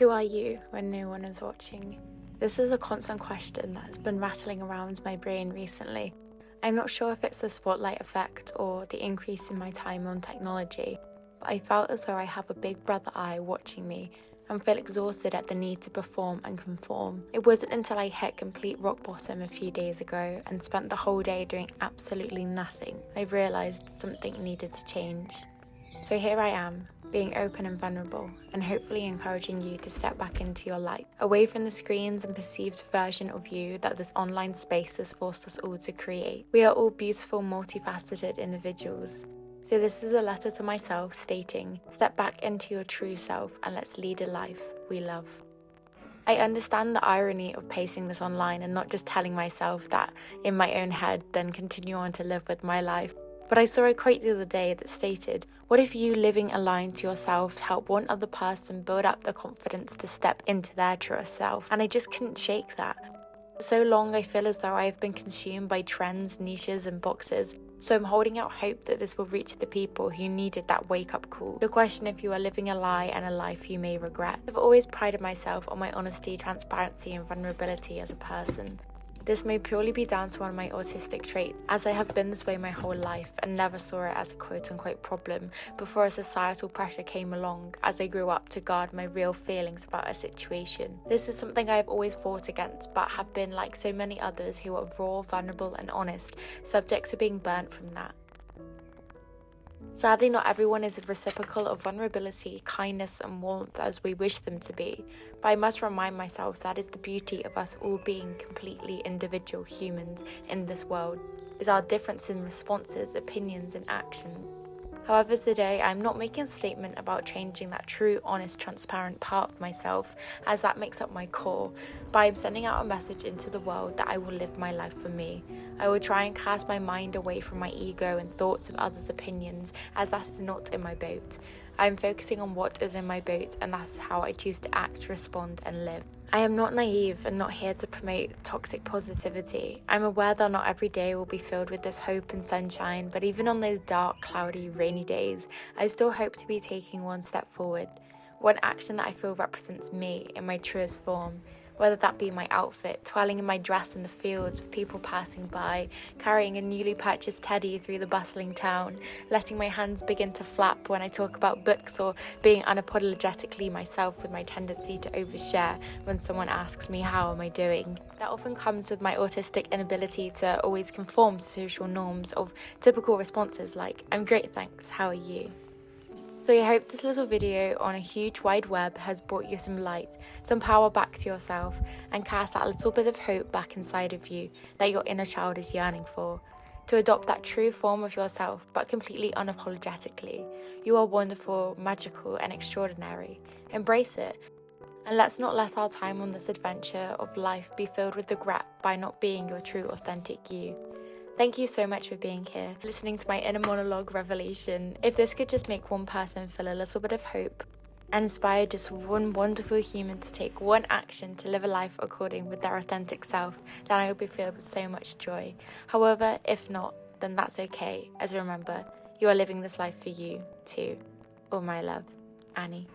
Who are you when no one is watching? This is a constant question that has been rattling around my brain recently. I'm not sure if it's the spotlight effect or the increase in my time on technology, but I felt as though I have a big brother eye watching me and feel exhausted at the need to perform and conform. It wasn't until I hit complete rock bottom a few days ago and spent the whole day doing absolutely nothing, I realised something needed to change. So here I am, being open and vulnerable, and hopefully encouraging you to step back into your light, away from the screens and perceived version of you that this online space has forced us all to create. We are all beautiful, multifaceted individuals. So this is a letter to myself stating, step back into your true self and let's lead a life we love. I understand the irony of pasting this online and not just telling myself that in my own head, then continue on to live with my life. But I saw a quote the other day that stated, what if you living aligned to yourself help one other person build up the confidence to step into their truest self? And I just couldn't shake that. For so long I feel as though I have been consumed by trends, niches and boxes. So I'm holding out hope that this will reach the people who needed that wake-up call. The question if you are living a lie and a life you may regret. I've always prided myself on my honesty, transparency and vulnerability as a person. This may purely be down to one of my autistic traits, as I have been this way my whole life and never saw it as a quote-unquote problem before a societal pressure came along as I grew up to guard my real feelings about a situation. This is something I have always fought against, but have been, like so many others who are raw, vulnerable and honest, subject to being burnt from that. Sadly, not everyone is reciprocal of vulnerability, kindness and warmth as we wish them to be, but I must remind myself that is the beauty of us all being completely individual humans in this world, is our difference in responses, opinions and actions. However, today I'm not making a statement about changing that true, honest, transparent part of myself, as that makes up my core, but I'm sending out a message into the world that I will live my life for me. I will try and cast my mind away from my ego and thoughts of others' opinions, as that is not in my boat. I am focusing on what is in my boat, and that is how I choose to act, respond and live. I am not naive and not here to promote toxic positivity. I'm aware that not every day will be filled with this hope and sunshine, but even on those dark, cloudy, rainy days, I still hope to be taking one step forward. One action that I feel represents me in my truest form. Whether that be my outfit, twirling in my dress in the fields with people passing by, carrying a newly purchased teddy through the bustling town, letting my hands begin to flap when I talk about books, or being unapologetically myself with my tendency to overshare when someone asks me how am I doing. That often comes with my autistic inability to always conform to social norms of typical responses like, I'm great thanks, how are you? So I hope this little video on a huge wide web has brought you some light, some power back to yourself, and cast that little bit of hope back inside of you that your inner child is yearning for. To adopt that true form of yourself, but completely unapologetically. You are wonderful, magical, and extraordinary. Embrace it. And let's not let our time on this adventure of life be filled with regret by not being your true, authentic you. Thank you so much for being here, listening to my inner monologue revelation. If this could just make one person feel a little bit of hope and inspire just one wonderful human to take one action to live a life according with their authentic self, then I will be filled with so much joy. However, if not, then that's okay, as remember, you are living this life for you too. All my love, Annie.